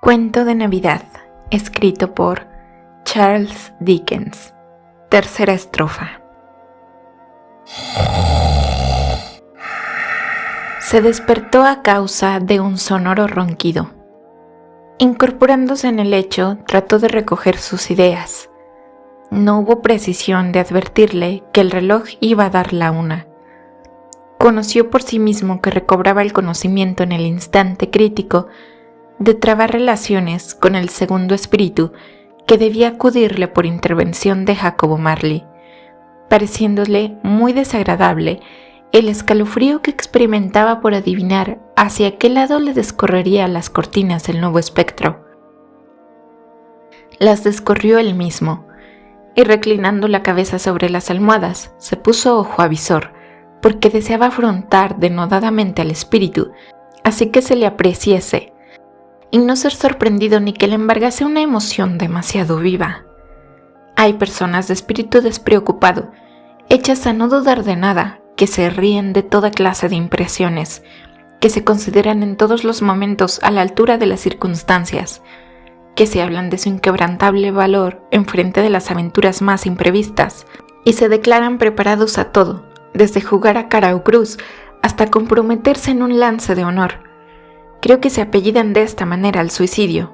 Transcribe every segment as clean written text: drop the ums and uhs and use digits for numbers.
Cuento de Navidad, escrito por Charles Dickens. Tercera estrofa. Se despertó a causa de un sonoro ronquido. Incorporándose en el lecho, trató de recoger sus ideas. No hubo precisión de advertirle que el reloj iba a dar la 1. Conoció por sí mismo que recobraba el conocimiento en el instante crítico de trabar relaciones con el segundo espíritu que debía acudirle por intervención de Jacobo Marley, pareciéndole muy desagradable el escalofrío que experimentaba por adivinar hacia qué lado le descorrería las cortinas el nuevo espectro. Las descorrió él mismo, y reclinando la cabeza sobre las almohadas, se puso ojo a visor, porque deseaba afrontar denodadamente al espíritu, así que se le apreciese, y no ser sorprendido ni que le embargase una emoción demasiado viva. Hay personas de espíritu despreocupado, hechas a no dudar de nada, que se ríen de toda clase de impresiones, que se consideran en todos los momentos a la altura de las circunstancias, que se hablan de su inquebrantable valor en frente de las aventuras más imprevistas, y se declaran preparados a todo, desde jugar a cara o cruz hasta comprometerse en un lance de honor. Creo que se apellidan de esta manera al suicidio.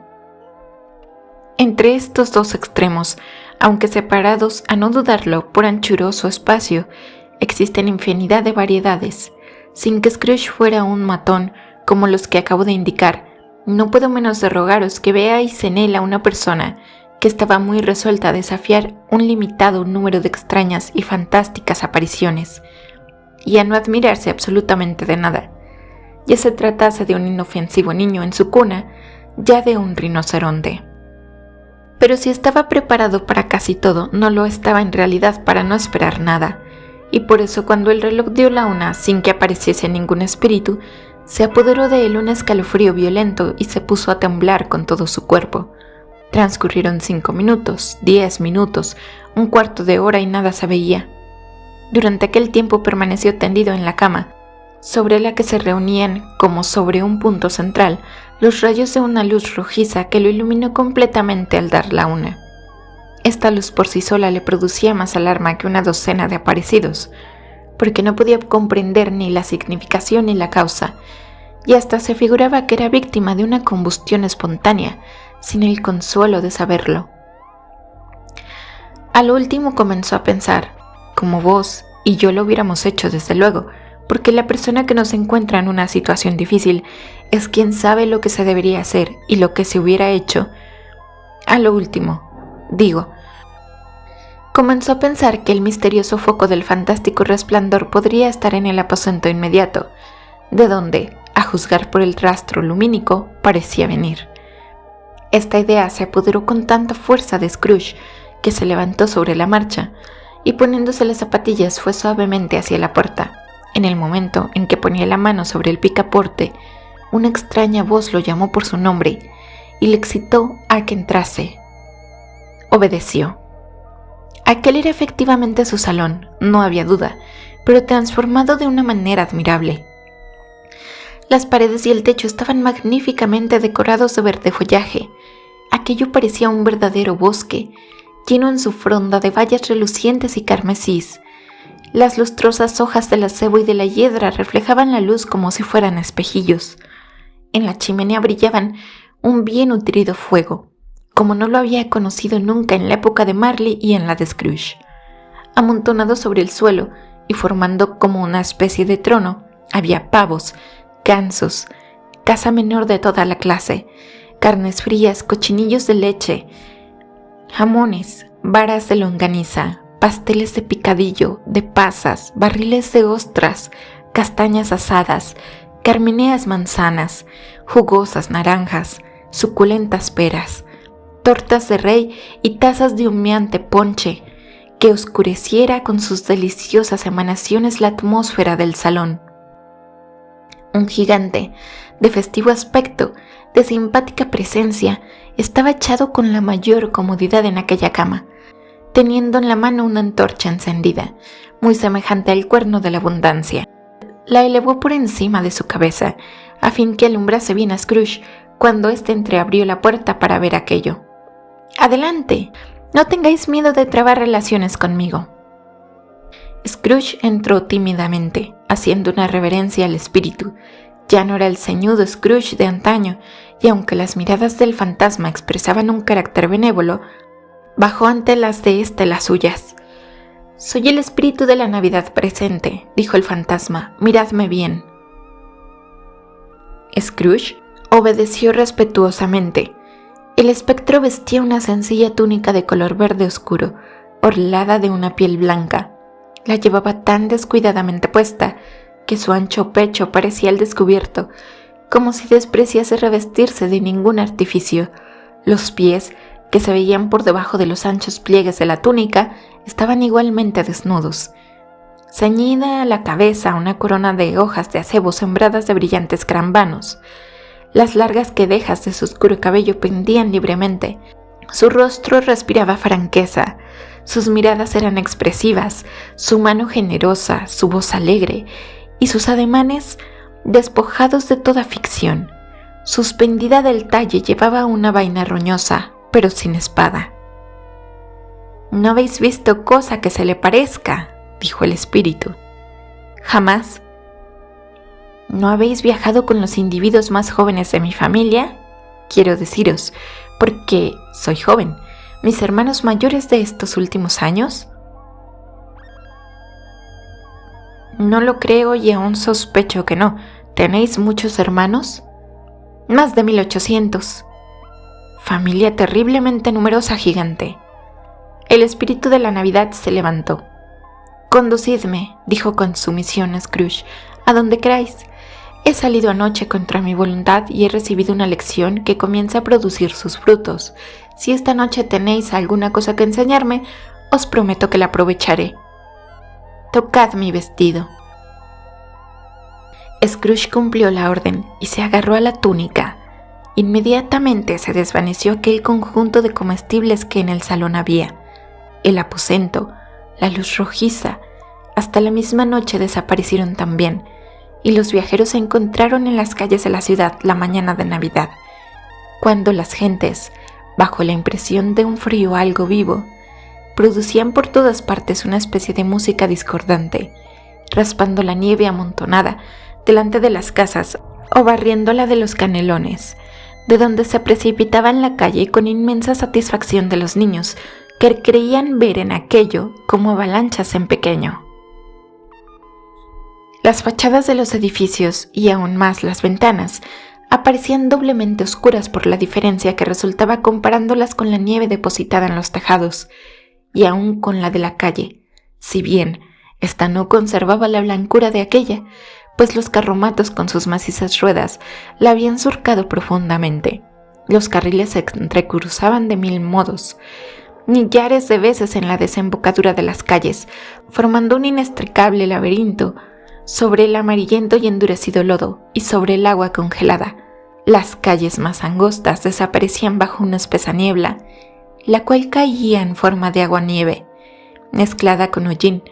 Entre estos dos extremos, aunque separados a no dudarlo por anchuroso espacio, existen infinidad de variedades. Sin que Scrooge fuera un matón como los que acabo de indicar, no puedo menos de rogaros que veáis en él a una persona que estaba muy resuelta a desafiar un limitado número de extrañas y fantásticas apariciones, y a no admirarse absolutamente de nada, ya se tratase de un inofensivo niño en su cuna, ya de un rinoceronte. Pero si estaba preparado para casi todo, no lo estaba en realidad para no esperar nada, y por eso cuando el reloj dio la 1 sin que apareciese ningún espíritu, se apoderó de él un escalofrío violento y se puso a temblar con todo su cuerpo. Transcurrieron 5 minutos, 10 minutos, un cuarto de hora y nada se veía. Durante aquel tiempo permaneció tendido en la cama, sobre la que se reunían, como sobre un punto central, los rayos de una luz rojiza que lo iluminó completamente al dar la 1. Esta luz por sí sola le producía más alarma que una docena de aparecidos, porque no podía comprender ni la significación ni la causa, y hasta se figuraba que era víctima de una combustión espontánea, sin el consuelo de saberlo. A lo último comenzó a pensar, como vos y yo lo hubiéramos hecho desde luego, porque la persona que nos encuentra en una situación difícil es quien sabe lo que se debería hacer y lo que se hubiera hecho. A lo último, digo, comenzó a pensar que el misterioso foco del fantástico resplandor podría estar en el aposento inmediato, de donde, a juzgar por el rastro lumínico, parecía venir. Esta idea se apoderó con tanta fuerza de Scrooge que se levantó sobre la marcha y poniéndose las zapatillas fue suavemente hacia la puerta. En el momento en que ponía la mano sobre el picaporte, una extraña voz lo llamó por su nombre y le excitó a que entrase. Obedeció. Aquel era efectivamente su salón, no había duda, pero transformado de una manera admirable. Las paredes y el techo estaban magníficamente decorados de verde follaje. Aquello parecía un verdadero bosque, lleno en su fronda de bayas relucientes y carmesís. Las lustrosas hojas del acebo y de la hiedra reflejaban la luz como si fueran espejillos. En la chimenea brillaban un bien nutrido fuego, como no lo había conocido nunca en la época de Marley y en la de Scrooge. Amontonado sobre el suelo y formando como una especie de trono, había pavos, gansos, caza menor de toda la clase, carnes frías, cochinillos de leche, jamones, varas de longaniza, pasteles de picadillo, de pasas, barriles de ostras, castañas asadas, carmeneas manzanas, jugosas naranjas, suculentas peras, tortas de rey y tazas de humeante ponche que oscureciera con sus deliciosas emanaciones la atmósfera del salón. Un gigante, de festivo aspecto, de simpática presencia, estaba echado con la mayor comodidad en aquella cama, teniendo en la mano una antorcha encendida, muy semejante al cuerno de la abundancia. La elevó por encima de su cabeza, a fin que alumbrase bien a Scrooge, cuando éste entreabrió la puerta para ver aquello. «Adelante, no tengáis miedo de trabar relaciones conmigo». Scrooge entró tímidamente, haciendo una reverencia al espíritu. Ya no era el ceñudo Scrooge de antaño, y aunque las miradas del fantasma expresaban un carácter benévolo, bajó ante las de éste las suyas. «Soy el espíritu de la Navidad presente», dijo el fantasma, «miradme bien». Scrooge obedeció respetuosamente. El espectro vestía una sencilla túnica de color verde oscuro, orlada de una piel blanca. La llevaba tan descuidadamente puesta que su ancho pecho parecía al descubierto, como si despreciase revestirse de ningún artificio. Los pies, que se veían por debajo de los anchos pliegues de la túnica, estaban igualmente desnudos. Ceñida a la cabeza una corona de hojas de acebo sembradas de brillantes carambanos. Las largas quedejas de su oscuro cabello pendían libremente. Su rostro respiraba franqueza, sus miradas eran expresivas, su mano generosa, su voz alegre, y sus ademanes despojados de toda ficción. Suspendida del talle llevaba una vaina roñosa, pero sin espada. «¿No habéis visto cosa que se le parezca?», dijo el espíritu. «¿Jamás? ¿No habéis viajado con los individuos más jóvenes de mi familia? Quiero deciros, porque soy joven, mis hermanos mayores de estos últimos años». «No lo creo y aún sospecho que no. ¿Tenéis muchos hermanos?» «Más de 1800. Familia terriblemente numerosa, gigante». El espíritu de la Navidad se levantó. «Conducidme», dijo con sumisión Scrooge, «a donde queráis. He salido anoche contra mi voluntad y he recibido una lección que comienza a producir sus frutos. Si esta noche tenéis alguna cosa que enseñarme, os prometo que la aprovecharé. Tocad mi vestido». Scrooge cumplió la orden y se agarró a la túnica. Inmediatamente se desvaneció aquel conjunto de comestibles que en el salón había. El aposento, la luz rojiza, hasta la misma noche desaparecieron también, y los viajeros se encontraron en las calles de la ciudad la mañana de Navidad, cuando las gentes, bajo la impresión de un frío algo vivo, producían por todas partes una especie de música discordante, raspando la nieve amontonada delante de las casas o barriéndola de los canelones, de donde se precipitaba en la calle con inmensa satisfacción de los niños, que creían ver en aquello como avalanchas en pequeño. Las fachadas de los edificios, y aún más las ventanas, aparecían doblemente oscuras por la diferencia que resultaba comparándolas con la nieve depositada en los tejados, y aún con la de la calle, si bien ésta no conservaba la blancura de aquella, pues los carromatos con sus macizas ruedas la habían surcado profundamente. Los carriles se entrecruzaban de mil modos, millares de veces en la desembocadura de las calles, formando un inextricable laberinto sobre el amarillento y endurecido lodo y sobre el agua congelada. Las calles más angostas desaparecían bajo una espesa niebla, la cual caía en forma de agua-nieve, mezclada con hollín,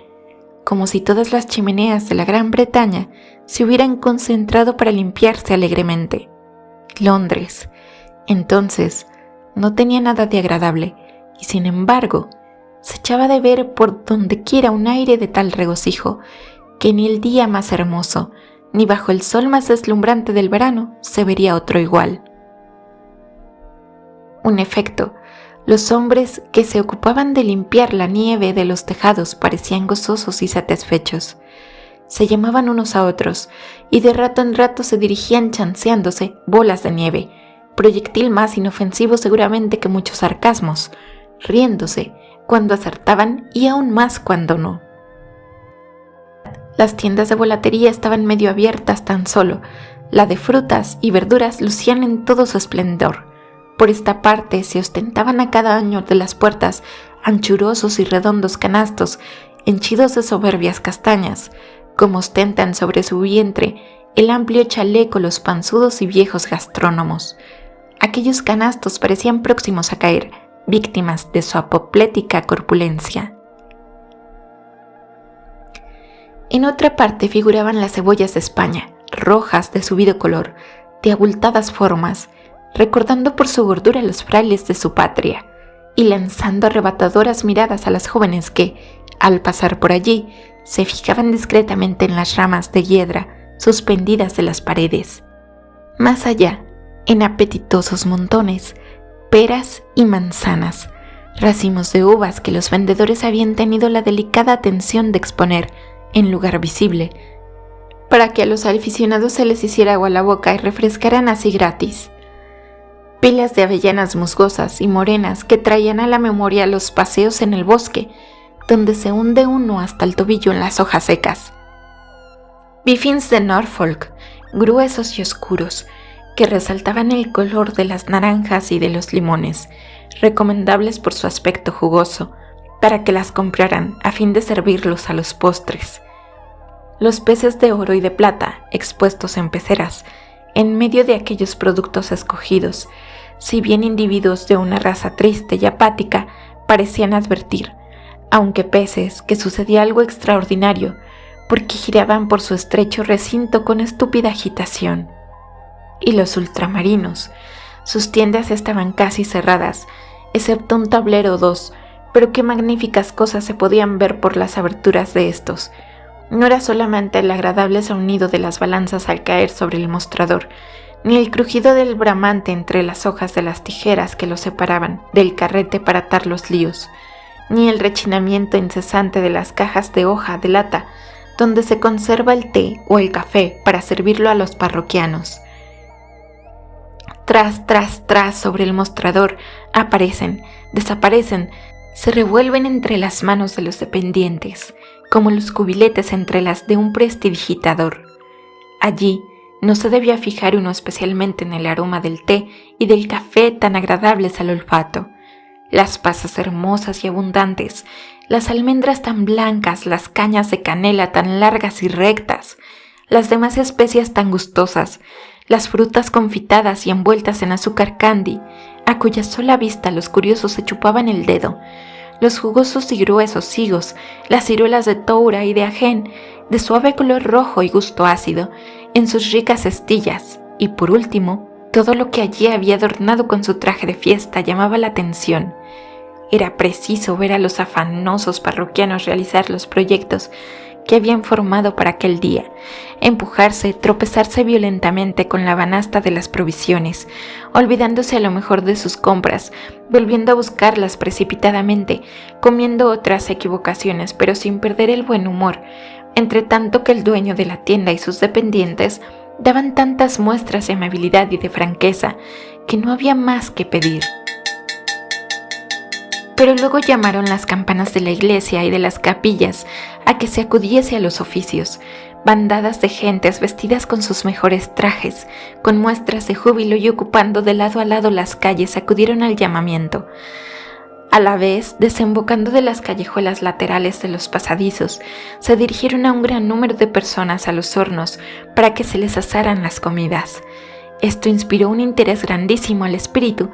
como si todas las chimeneas de la Gran Bretaña se hubieran concentrado para limpiarse alegremente. Londres, entonces, no tenía nada de agradable, y sin embargo, se echaba de ver por dondequiera un aire de tal regocijo, que ni el día más hermoso, ni bajo el sol más deslumbrante del verano, se vería otro igual. En efecto, los hombres que se ocupaban de limpiar la nieve de los tejados parecían gozosos y satisfechos. Se llamaban unos a otros, y de rato en rato se dirigían chanceándose bolas de nieve, proyectil más inofensivo seguramente que muchos sarcasmos, riéndose cuando acertaban y aún más cuando no. Las tiendas de volatería estaban medio abiertas tan solo, la de frutas y verduras lucían en todo su esplendor. Por esta parte se ostentaban a cada año de las puertas anchurosos y redondos canastos henchidos de soberbias castañas, como ostentan sobre su vientre el amplio chaleco los panzudos y viejos gastrónomos. Aquellos canastos parecían próximos a caer, víctimas de su apoplética corpulencia. En otra parte figuraban las cebollas de España, rojas de subido color, de abultadas formas, recordando por su gordura los frailes de su patria y lanzando arrebatadoras miradas a las jóvenes que, al pasar por allí, se fijaban discretamente en las ramas de hiedra suspendidas de las paredes. Más allá, en apetitosos montones, peras y manzanas, racimos de uvas que los vendedores habían tenido la delicada atención de exponer en lugar visible, para que a los aficionados se les hiciera agua a la boca y refrescaran así gratis. Pilas de avellanas musgosas y morenas que traían a la memoria los paseos en el bosque, donde se hunde uno hasta el tobillo en las hojas secas. Biffins de Norfolk, gruesos y oscuros, que resaltaban el color de las naranjas y de los limones, recomendables por su aspecto jugoso, para que las compraran a fin de servirlos a los postres. Los peces de oro y de plata, expuestos en peceras, en medio de aquellos productos escogidos, si bien individuos de una raza triste y apática, parecían advertir, aunque peces, que sucedía algo extraordinario, porque giraban por su estrecho recinto con estúpida agitación. Y los ultramarinos, sus tiendas estaban casi cerradas, excepto un tablero o dos, pero qué magníficas cosas se podían ver por las aberturas de estos. No era solamente el agradable sonido de las balanzas al caer sobre el mostrador, ni el crujido del bramante entre las hojas de las tijeras que los separaban del carrete para atar los líos, ni el rechinamiento incesante de las cajas de hoja de lata donde se conserva el té o el café para servirlo a los parroquianos. Tras, sobre el mostrador, aparecen, desaparecen, se revuelven entre las manos de los dependientes, como los cubiletes entre las de un prestidigitador. Allí no se debía fijar uno especialmente en el aroma del té y del café tan agradables al olfato, las pasas hermosas y abundantes, las almendras tan blancas, las cañas de canela tan largas y rectas, las demás especias tan gustosas, las frutas confitadas y envueltas en azúcar candy, a cuya sola vista los curiosos se chupaban el dedo, los jugosos y gruesos higos, las ciruelas de toura y de ajén, de suave color rojo y gusto ácido, en sus ricas estillas, y por último, todo lo que allí había adornado con su traje de fiesta llamaba la atención. Era preciso ver a los afanosos parroquianos realizar los proyectos que habían formado para aquel día, empujarse, tropezarse violentamente con la banasta de las provisiones, olvidándose a lo mejor de sus compras, volviendo a buscarlas precipitadamente, comiendo otras equivocaciones, pero sin perder el buen humor, entre tanto que el dueño de la tienda y sus dependientes daban tantas muestras de amabilidad y de franqueza que no había más que pedir. Pero luego llamaron las campanas de la iglesia y de las capillas a que se acudiese a los oficios. Bandadas de gentes vestidas con sus mejores trajes, con muestras de júbilo y ocupando de lado a lado las calles, acudieron al llamamiento. A la vez, desembocando de las callejuelas laterales de los pasadizos, se dirigieron a un gran número de personas a los hornos para que se les asaran las comidas. Esto inspiró un interés grandísimo al espíritu,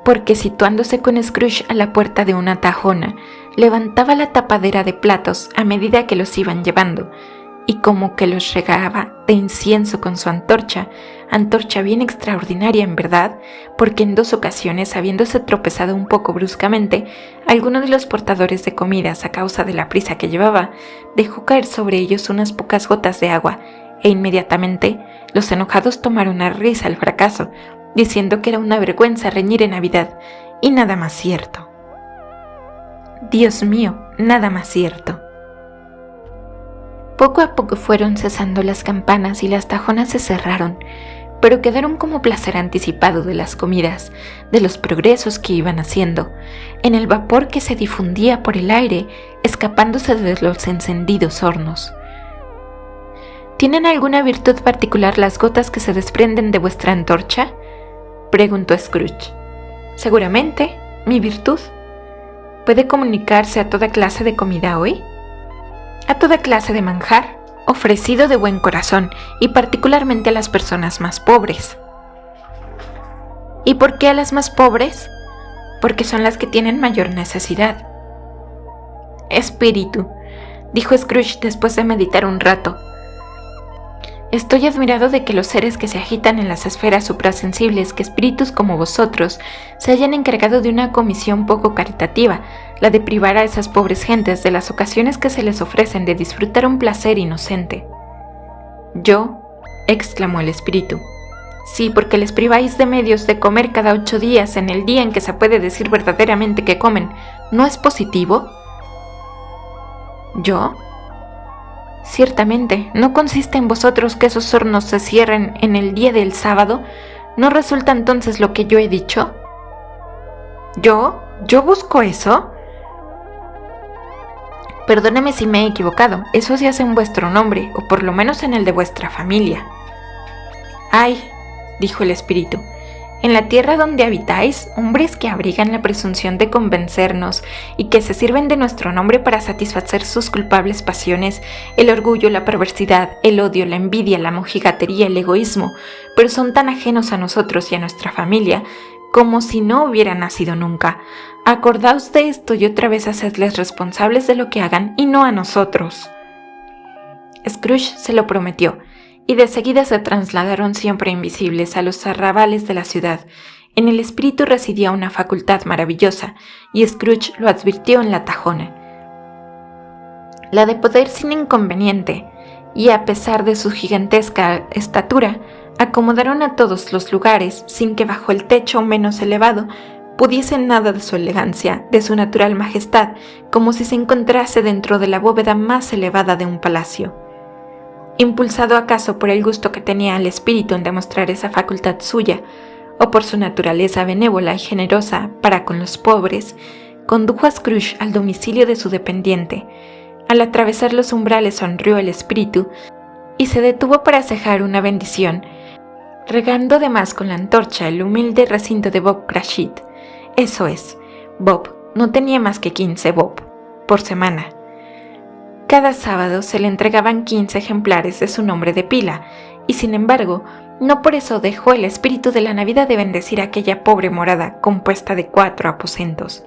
porque situándose con Scrooge a la puerta de una tajona, levantaba la tapadera de platos a medida que los iban llevando, y como que los regaba de incienso con su antorcha bien extraordinaria en verdad, porque en 2 ocasiones, habiéndose tropezado un poco bruscamente, alguno de los portadores de comidas, a causa de la prisa que llevaba, dejó caer sobre ellos unas pocas gotas de agua, e inmediatamente los enojados tomaron a risa el fracaso, diciendo que era una vergüenza reñir en Navidad, y nada más cierto. Dios mío, nada más cierto. Poco a poco fueron cesando las campanas y las tajonas se cerraron, pero quedaron como placer anticipado de las comidas, de los progresos que iban haciendo, en el vapor que se difundía por el aire, escapándose de los encendidos hornos. ¿Tienen alguna virtud particular las gotas que se desprenden de vuestra antorcha?, preguntó Scrooge. Seguramente, mi virtud. ¿Puede comunicarse a toda clase de comida hoy? A toda clase de manjar, ofrecido de buen corazón y particularmente a las personas más pobres. ¿Y por qué a las más pobres? Porque son las que tienen mayor necesidad. Espíritu, dijo Scrooge después de meditar un rato. Estoy admirado de que los seres que se agitan en las esferas suprasensibles, que espíritus como vosotros, se hayan encargado de una comisión poco caritativa, la de privar a esas pobres gentes de las ocasiones que se les ofrecen de disfrutar un placer inocente. «Yo», exclamó el espíritu. «Sí, porque les priváis de medios de comer cada 8 días en el día en que se puede decir verdaderamente que comen. ¿No es positivo?» «¿Yo?» «Ciertamente, ¿no consiste en vosotros que esos hornos se cierren en el día del sábado? ¿No resulta entonces lo que yo he dicho?» ¿Yo busco eso? Perdóneme si me he equivocado, eso se hace en vuestro nombre, o por lo menos en el de vuestra familia. «Ay», dijo el espíritu, «en la tierra donde habitáis, hombres que abrigan la presunción de convencernos y que se sirven de nuestro nombre para satisfacer sus culpables pasiones, el orgullo, la perversidad, el odio, la envidia, la mojigatería, el egoísmo, pero son tan ajenos a nosotros y a nuestra familia como si no hubieran nacido nunca. Acordaos de esto y otra vez hacedles responsables de lo que hagan y no a nosotros». Scrooge se lo prometió, y de seguida se trasladaron siempre invisibles a los arrabales de la ciudad. En el espíritu residía una facultad maravillosa, y Scrooge lo advirtió en la tajona: la de poder sin inconveniente, y a pesar de su gigantesca estatura, acomodaron a todos los lugares sin que bajo el techo menos elevado pudiesen nada de su elegancia, de su natural majestad, como si se encontrase dentro de la bóveda más elevada de un palacio. Impulsado acaso por el gusto que tenía el espíritu en demostrar esa facultad suya, o por su naturaleza benévola y generosa para con los pobres, condujo a Scrooge al domicilio de su dependiente. Al atravesar los umbrales sonrió el espíritu y se detuvo para cejar una bendición, regando además con la antorcha el humilde recinto de Bob Cratchit. Eso es, Bob no tenía más que 15 bob por semana. Cada sábado se le entregaban 15 ejemplares de su nombre de pila, y sin embargo, no por eso dejó el espíritu de la Navidad de bendecir aquella pobre morada compuesta de 4 aposentos.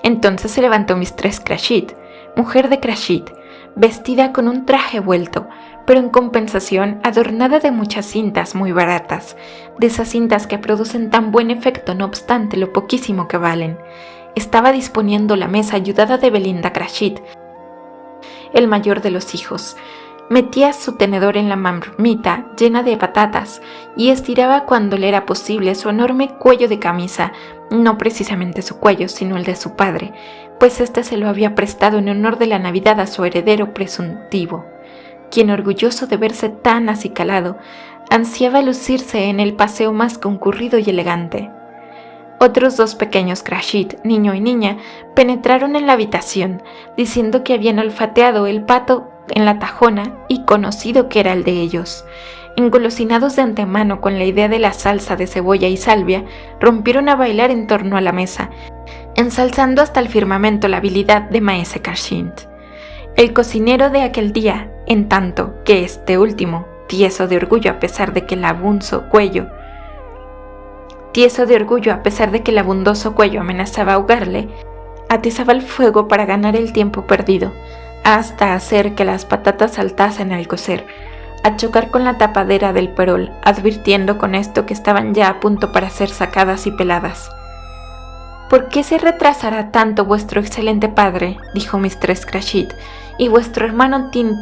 Entonces se levantó Mistress Cratchit, mujer de Cratchit, vestida con un traje vuelto, pero en compensación adornada de muchas cintas muy baratas, de esas cintas que producen tan buen efecto no obstante lo poquísimo que valen. Estaba disponiendo la mesa ayudada de Belinda Cratchit, el mayor de los hijos. Metía su tenedor en la marmita llena de patatas y estiraba cuando le era posible su enorme cuello de camisa, no precisamente su cuello, sino el de su padre, pues éste se lo había prestado en honor de la Navidad a su heredero presuntivo, quien, orgulloso de verse tan acicalado, ansiaba lucirse en el paseo más concurrido y elegante. Otros 2 pequeños Cratchit, niño y niña, penetraron en la habitación, diciendo que habían olfateado el pato en la tajona y conocido que era el de ellos. Engolosinados de antemano con la idea de la salsa de cebolla y salvia, rompieron a bailar en torno a la mesa, ensalzando hasta el firmamento la habilidad de Maese Cratchit. El cocinero de aquel día, en tanto que este último, tieso de orgullo a pesar de que el abundoso cuello amenazaba ahogarle, atizaba el fuego para ganar el tiempo perdido, hasta hacer que las patatas saltasen al cocer, a chocar con la tapadera del perol, advirtiendo con esto que estaban ya a punto para ser sacadas y peladas. «¿Por qué se retrasará tanto vuestro excelente padre?», dijo Mistress Cratchit, «y vuestro hermano Tin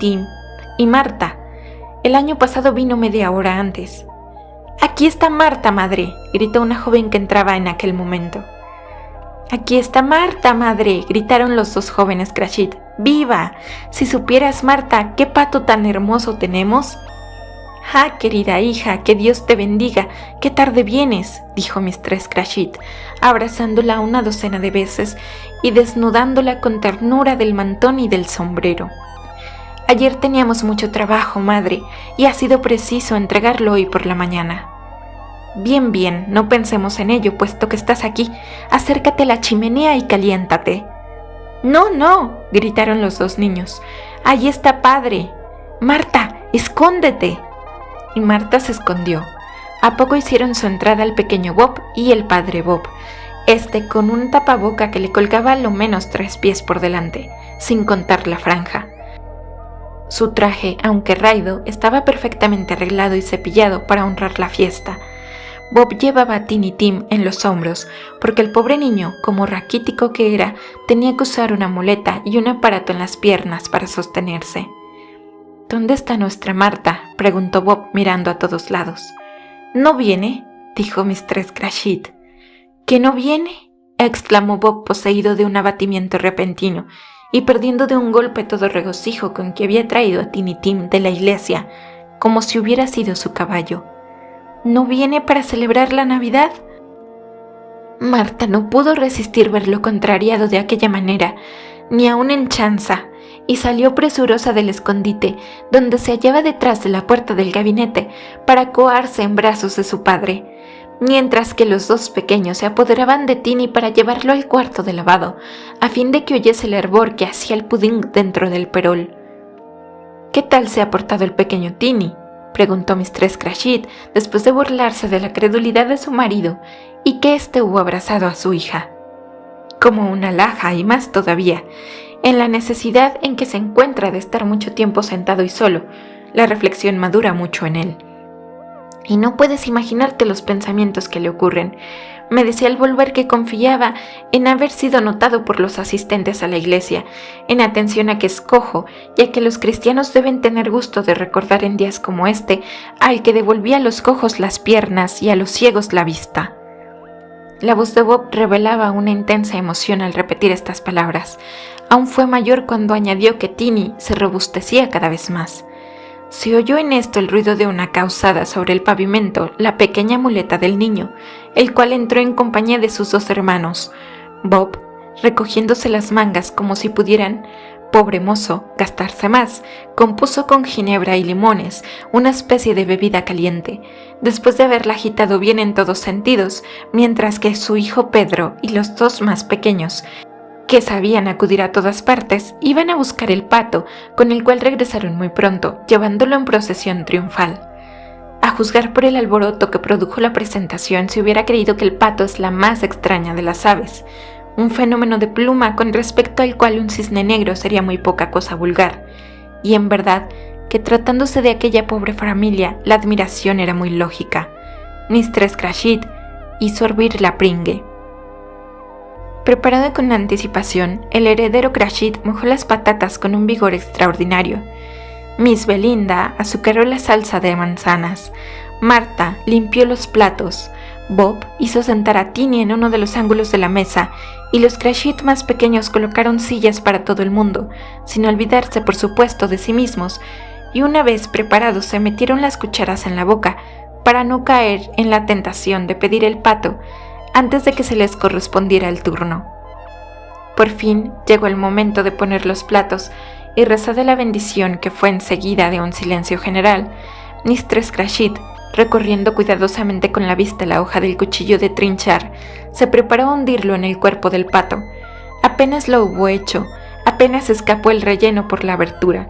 y Marta. El año pasado vino media hora antes». «Aquí está Marta, madre», gritó una joven que entraba en aquel momento. «Aquí está Marta, madre», gritaron los 2 jóvenes Cratchit. «¡Viva! Si supieras, Marta, qué pato tan hermoso tenemos». «Ah, querida hija, que Dios te bendiga. ¿Qué tarde vienes?», dijo Mistress Cratchit, abrazándola una docena de veces y desnudándola con ternura del mantón y del sombrero. «Ayer teníamos mucho trabajo, madre, y ha sido preciso entregarlo hoy por la mañana». «Bien, bien, no pensemos en ello, puesto que estás aquí. Acércate a la chimenea y caliéntate». «No, no», gritaron los 2 niños. «Ahí está padre. Marta, escóndete». Y Marta se escondió. A poco hicieron su entrada el pequeño Bob y el padre Bob, con un tapaboca que le colgaba a lo menos 3 pies por delante, sin contar la franja. Su traje, aunque raído, estaba perfectamente arreglado y cepillado para honrar la fiesta. Bob llevaba a Tiny Tim en los hombros, porque el pobre niño, como raquítico que era, tenía que usar una muleta y un aparato en las piernas para sostenerse. «¿Dónde está nuestra Marta?», preguntó Bob mirando a todos lados. «¿No viene?», dijo Mistress Crachit. «¿Que no viene?», exclamó Bob, poseído de un abatimiento repentino y perdiendo de un golpe todo regocijo con que había traído a Tiny Tim de la iglesia, como si hubiera sido su caballo. «¿No viene para celebrar la Navidad?». Marta no pudo resistir verlo contrariado de aquella manera, ni aun en chanza, y salió presurosa del escondite, donde se hallaba detrás de la puerta del gabinete, para coarse en brazos de su padre, mientras que los dos pequeños se apoderaban de Tiny para llevarlo al cuarto de lavado, a fin de que oyese el hervor que hacía el pudín dentro del perol. «¿Qué tal se ha portado el pequeño Tiny?», preguntó Mistress Crachit, después de burlarse de la credulidad de su marido y que éste hubo abrazado a su hija. «Como una alhaja y más todavía, en la necesidad en que se encuentra de estar mucho tiempo sentado y solo, la reflexión madura mucho en él. Y no puedes imaginarte los pensamientos que le ocurren. Me decía al volver que confiaba en haber sido notado por los asistentes a la iglesia, en atención a que es cojo, y a que los cristianos deben tener gusto de recordar en días como este al que devolvía a los cojos las piernas y a los ciegos la vista». La voz de Bob revelaba una intensa emoción al repetir estas palabras. Aún fue mayor cuando añadió que Tiny se robustecía cada vez más. Se oyó en esto el ruido de una calzada sobre el pavimento, la pequeña muleta del niño, el cual entró en compañía de sus dos hermanos. Bob, recogiéndose las mangas como si pudieran, pobre mozo, gastarse más, compuso con ginebra y limones una especie de bebida caliente, después de haberla agitado bien en todos sentidos, mientras que su hijo Pedro y los dos más pequeños, que sabían acudir a todas partes, iban a buscar el pato, con el cual regresaron muy pronto, llevándolo en procesión triunfal. A juzgar por el alboroto que produjo la presentación, se hubiera creído que el pato es la más extraña de las aves, un fenómeno de pluma con respecto al cual un cisne negro sería muy poca cosa vulgar, y en verdad que tratándose de aquella pobre familia, la admiración era muy lógica. Mistress Crachit hizo hervir la pringue. Preparado con anticipación, el heredero Crachit mojó las patatas con un vigor extraordinario. Miss Belinda azucaró la salsa de manzanas. Marta limpió los platos. Bob hizo sentar a Tiny en uno de los ángulos de la mesa, y los Crachit más pequeños colocaron sillas para todo el mundo, sin olvidarse por supuesto de sí mismos, y una vez preparados se metieron las cucharas en la boca para no caer en la tentación de pedir el pato antes de que se les correspondiera el turno. Por fin llegó el momento de poner los platos, y rezada la bendición que fue enseguida de un silencio general, Mistress Crachit, recorriendo cuidadosamente con la vista la hoja del cuchillo de trinchar, se preparó a hundirlo en el cuerpo del pato. Apenas lo hubo hecho, apenas escapó el relleno por la abertura,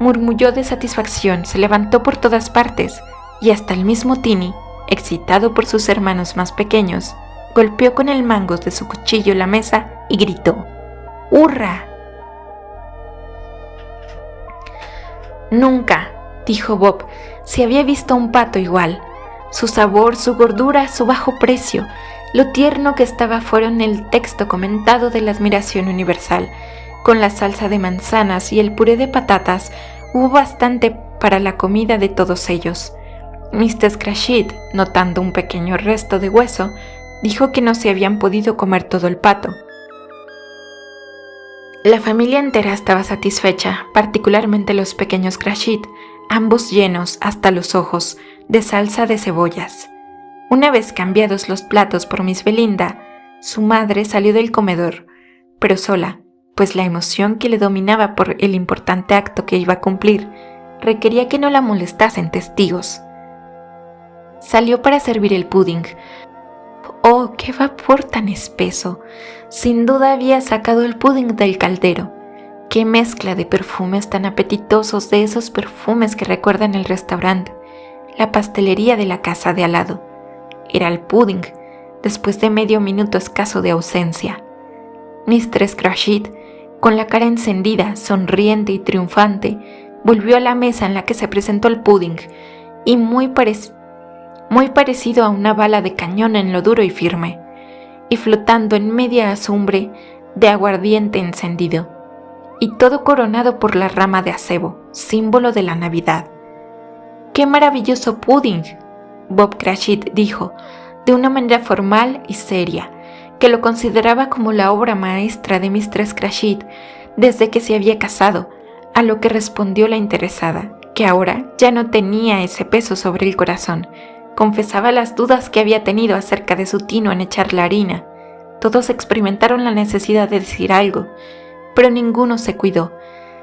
murmulló de satisfacción, se levantó por todas partes, y hasta el mismo Tiny, excitado por sus hermanos más pequeños, golpeó con el mango de su cuchillo la mesa y gritó: «¡Hurra!». «Nunca», dijo Bob, «se había visto un pato igual. Su sabor, su gordura, su bajo precio, lo tierno que estaba fueron el texto comentado de la admiración universal. Con la salsa de manzanas y el puré de patatas hubo bastante para la comida de todos ellos». Mistress Crachit, notando un pequeño resto de hueso, dijo que no se habían podido comer todo el pato. La familia entera estaba satisfecha, particularmente los pequeños Crachit, ambos llenos hasta los ojos de salsa de cebollas. Una vez cambiados los platos por Miss Belinda, su madre salió del comedor, pero sola, pues la emoción que le dominaba por el importante acto que iba a cumplir requería que no la molestasen testigos. Salió para servir el pudding. ¡Oh, qué vapor tan espeso! Sin duda había sacado el pudding del caldero. ¡Qué mezcla de perfumes tan apetitosos, de esos perfumes que recuerdan el restaurante, la pastelería de la casa de al lado! Era el pudding, después de medio minuto escaso de ausencia. Mistress Crachit, con la cara encendida, sonriente y triunfante, volvió a la mesa en la que se presentó el pudding, y muy parecido a una bala de cañón en lo duro y firme, y flotando en media azumbre de aguardiente encendido, y todo coronado por la rama de acebo, símbolo de la Navidad. ¡Qué maravilloso pudding!, Bob Cratchit dijo, de una manera formal y seria, que lo consideraba como la obra maestra de Mistress Cratchit desde que se había casado, a lo que respondió la interesada, que ahora ya no tenía ese peso sobre el corazón. Confesaba las dudas que había tenido acerca de su tino en echar la harina. Todos experimentaron la necesidad de decir algo, pero ninguno se cuidó.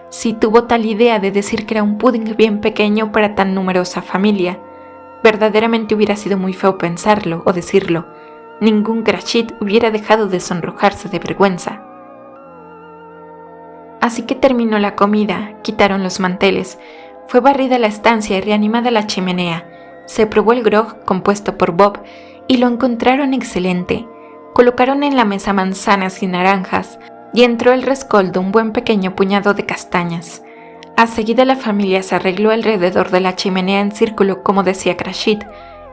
Si tuvo tal idea de decir que era un pudding bien pequeño para tan numerosa familia, verdaderamente hubiera sido muy feo pensarlo o decirlo. Ningún Cratchit hubiera dejado de sonrojarse de vergüenza. Así que terminó la comida, quitaron los manteles, fue barrida la estancia y reanimada la chimenea. Se probó el grog compuesto por Bob y lo encontraron excelente. Colocaron en la mesa manzanas y naranjas y entró el rescoldo un buen pequeño puñado de castañas. A seguida la familia se arregló alrededor de la chimenea en círculo, como decía Cratchit,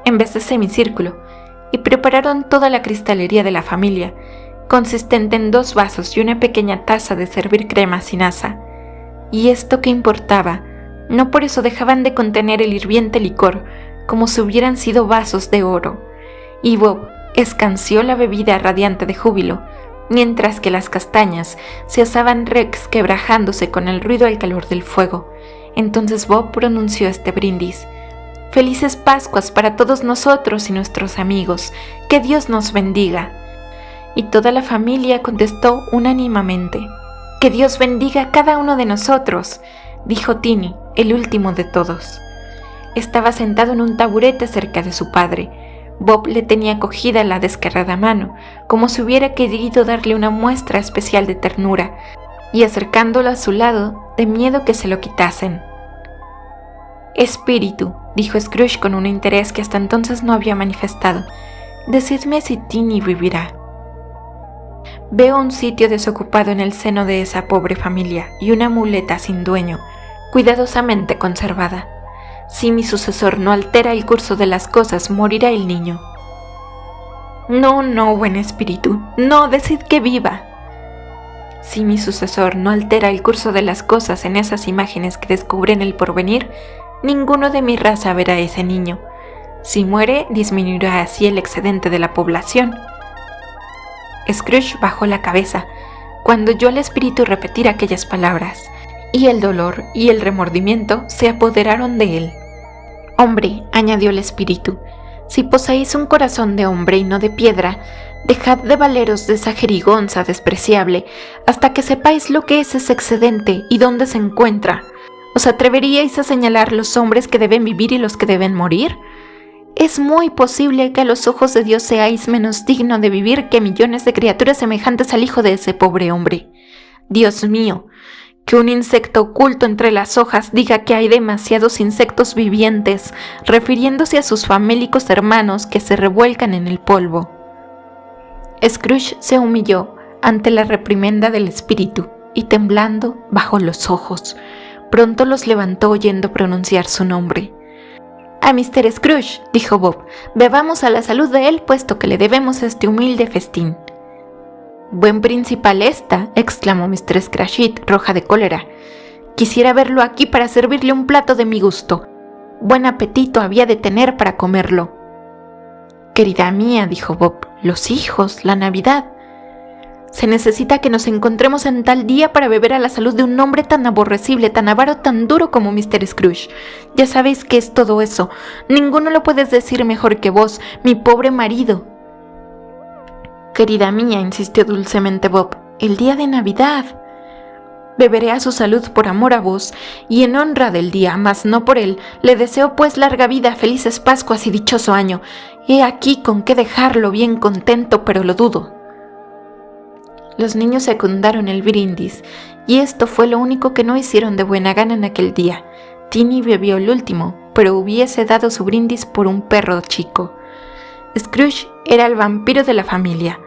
en vez de semicírculo, y prepararon toda la cristalería de la familia, consistente en 2 vasos y una pequeña taza de servir crema sin asa. Y esto que importaba, no por eso dejaban de contener el hirviente licor, como si hubieran sido vasos de oro. Y Bob escanció la bebida radiante de júbilo, mientras que las castañas se asaban resquebrajándose con el ruido al calor del fuego. Entonces Bob pronunció este brindis: «Felices Pascuas para todos nosotros y nuestros amigos, que Dios nos bendiga». Y toda la familia contestó unánimemente: «Que Dios bendiga a cada uno de nosotros», dijo Tiny, el último de todos. Estaba sentado en un taburete cerca de su padre. Bob le tenía cogida la descarada mano, como si hubiera querido darle una muestra especial de ternura, y acercándolo a su lado, de miedo que se lo quitasen. «Espíritu», dijo Scrooge con un interés que hasta entonces no había manifestado, «decidme si Tiny vivirá». «Veo un sitio desocupado en el seno de esa pobre familia y una muleta sin dueño, cuidadosamente conservada. Si mi sucesor no altera el curso de las cosas, morirá el niño». «No, no, buen espíritu, no, decid que viva». «Si mi sucesor no altera el curso de las cosas en esas imágenes que descubren el porvenir, ninguno de mi raza verá a ese niño. Si muere, disminuirá así el excedente de la población». Scrooge bajó la cabeza cuando oyó al espíritu repetir aquellas palabras, y el dolor y el remordimiento se apoderaron de él. «Hombre», añadió el espíritu, «si poseéis un corazón de hombre y no de piedra, dejad de valeros de esa jerigonza despreciable hasta que sepáis lo que es ese excedente y dónde se encuentra. ¿Os atreveríais a señalar los hombres que deben vivir y los que deben morir? Es muy posible que a los ojos de Dios seáis menos digno de vivir que millones de criaturas semejantes al hijo de ese pobre hombre. Dios mío, que un insecto oculto entre las hojas diga que hay demasiados insectos vivientes, refiriéndose a sus famélicos hermanos que se revuelcan en el polvo». Scrooge se humilló ante la reprimenda del espíritu y temblando bajó los ojos. Pronto los levantó oyendo pronunciar su nombre. «A Mr. Scrooge», dijo Bob, «bebamos a la salud de él, puesto que le debemos este humilde festín». «Buen principal esta», exclamó Mistress Cratchit, roja de cólera. «Quisiera verlo aquí para servirle un plato de mi gusto. Buen apetito había de tener para comerlo». «Querida mía», dijo Bob, «los hijos, la Navidad. Se necesita que nos encontremos en tal día para beber a la salud de un hombre tan aborrecible, tan avaro, tan duro como Mr. Scrooge. Ya sabéis qué es todo eso. Ninguno lo puedes decir mejor que vos, mi pobre marido». «Querida mía», insistió dulcemente Bob, «el día de Navidad. Beberé a su salud por amor a vos y en honra del día, mas no por él. Le deseo pues larga vida, felices Pascuas y dichoso año. He aquí con qué dejarlo bien contento, pero lo dudo». Los niños secundaron el brindis, y esto fue lo único que no hicieron de buena gana en aquel día. Tiny bebió el último, pero hubiese dado su brindis por un perro chico. Scrooge era el vampiro de la familia.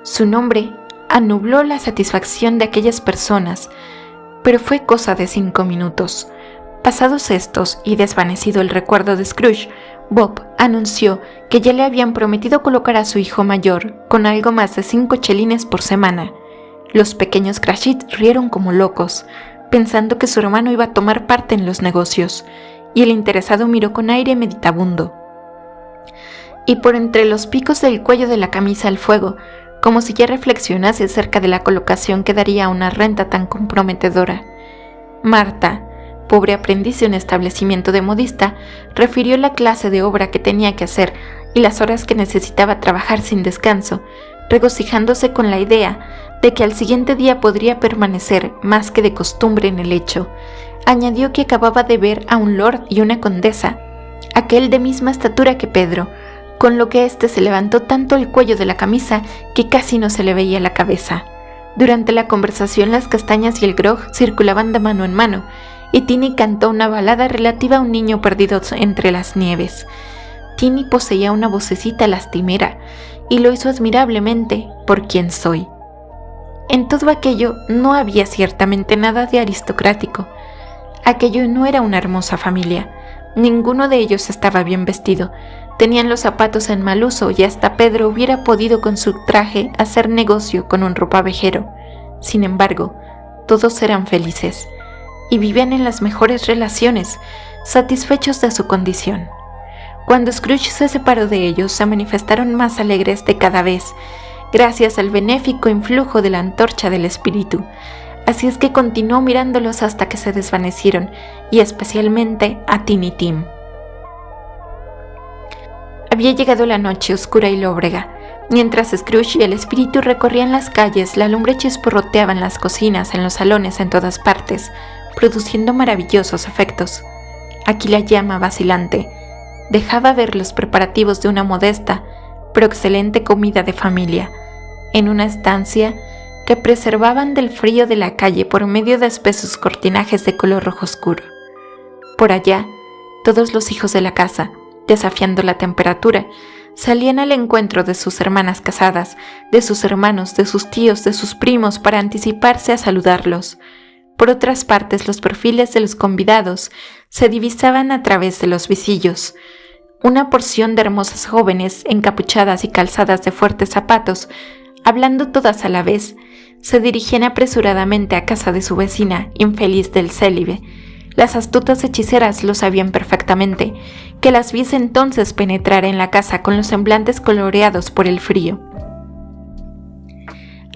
Su nombre anubló la satisfacción de aquellas personas pero fue cosa de 5 minutos. Pasados estos y desvanecido el recuerdo de Scrooge, Bob anunció que ya le habían prometido colocar a su hijo mayor con algo más de 5 chelines por semana. Los pequeños Cratchit rieron como locos, pensando que su hermano iba a tomar parte en los negocios, y el interesado miró con aire meditabundo. Y por entre los picos del cuello de la camisa al fuego, como si ya reflexionase acerca de la colocación que daría a una renta tan comprometedora. Marta, pobre aprendiz de un establecimiento de modista, refirió la clase de obra que tenía que hacer y las horas que necesitaba trabajar sin descanso, regocijándose con la idea de que al siguiente día podría permanecer más que de costumbre en el lecho. Añadió que acababa de ver a un lord y una condesa, aquel de misma estatura que Pedro, con lo que éste se levantó tanto el cuello de la camisa que casi no se le veía la cabeza. Durante la conversación las castañas y el grog circulaban de mano en mano, y Tiny cantó una balada relativa a un niño perdido entre las nieves. Tiny poseía una vocecita lastimera, y lo hizo admirablemente por quien soy. En todo aquello no había ciertamente nada de aristocrático. Aquello no era una hermosa familia. Ninguno de ellos estaba bien vestido. Tenían los zapatos en mal uso y hasta Pedro hubiera podido con su traje hacer negocio con un ropavejero. Sin embargo, todos eran felices y vivían en las mejores relaciones, satisfechos de su condición. Cuando Scrooge se separó de ellos, se manifestaron más alegres de cada vez, gracias al benéfico influjo de la antorcha del espíritu. Así es que continuó mirándolos hasta que se desvanecieron, y especialmente a Tiny Tim. Había llegado la noche oscura y lóbrega. Mientras Scrooge y el espíritu recorrían las calles, la lumbre chisporroteaba en las cocinas, en los salones, en todas partes, produciendo maravillosos efectos. Aquí la llama vacilante dejaba ver los preparativos de una modesta, pero excelente comida de familia, en una estancia que preservaban del frío de la calle por medio de espesos cortinajes de color rojo oscuro. Por allá, todos los hijos de la casa, desafiando la temperatura, salían al encuentro de sus hermanas casadas, de sus hermanos, de sus tíos, de sus primos, para anticiparse a saludarlos. Por otras partes, los perfiles de los convidados se divisaban a través de los visillos. Una porción de hermosas jóvenes, encapuchadas y calzadas de fuertes zapatos, hablando todas a la vez, se dirigían apresuradamente a casa de su vecina, infeliz del célibe. Las astutas hechiceras lo sabían perfectamente, que las viese entonces penetrar en la casa con los semblantes coloreados por el frío.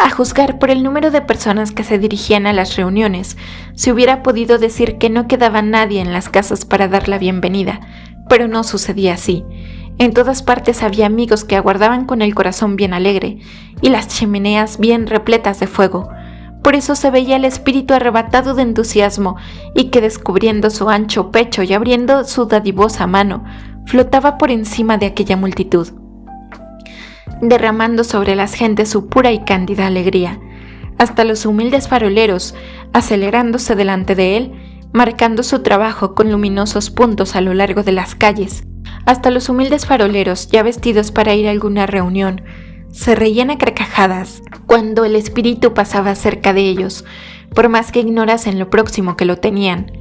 A juzgar por el número de personas que se dirigían a las reuniones, se hubiera podido decir que no quedaba nadie en las casas para dar la bienvenida, pero no sucedía así. En todas partes había amigos que aguardaban con el corazón bien alegre y las chimeneas bien repletas de fuego. Por eso se veía el espíritu arrebatado de entusiasmo y que, descubriendo su ancho pecho y abriendo su dadivosa mano, flotaba por encima de aquella multitud, derramando sobre las gentes su pura y cándida alegría, hasta los humildes faroleros, acelerándose delante de él, marcando su trabajo con luminosos puntos a lo largo de las calles, hasta los humildes faroleros, ya vestidos para ir a alguna reunión, se reían a carcajadas cuando el espíritu pasaba cerca de ellos, por más que ignorasen lo próximo que lo tenían.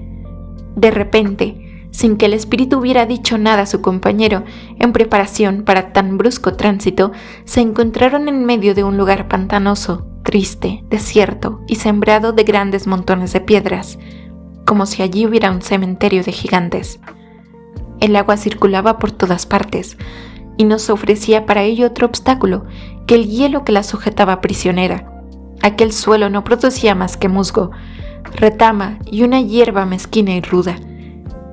De repente, sin que el espíritu hubiera dicho nada a su compañero, en preparación para tan brusco tránsito, se encontraron en medio de un lugar pantanoso, triste, desierto y sembrado de grandes montones de piedras, como si allí hubiera un cementerio de gigantes. El agua circulaba por todas partes, y no se ofrecía para ello otro obstáculo que el hielo que la sujetaba prisionera. Aquel suelo no producía más que musgo, retama y una hierba mezquina y ruda.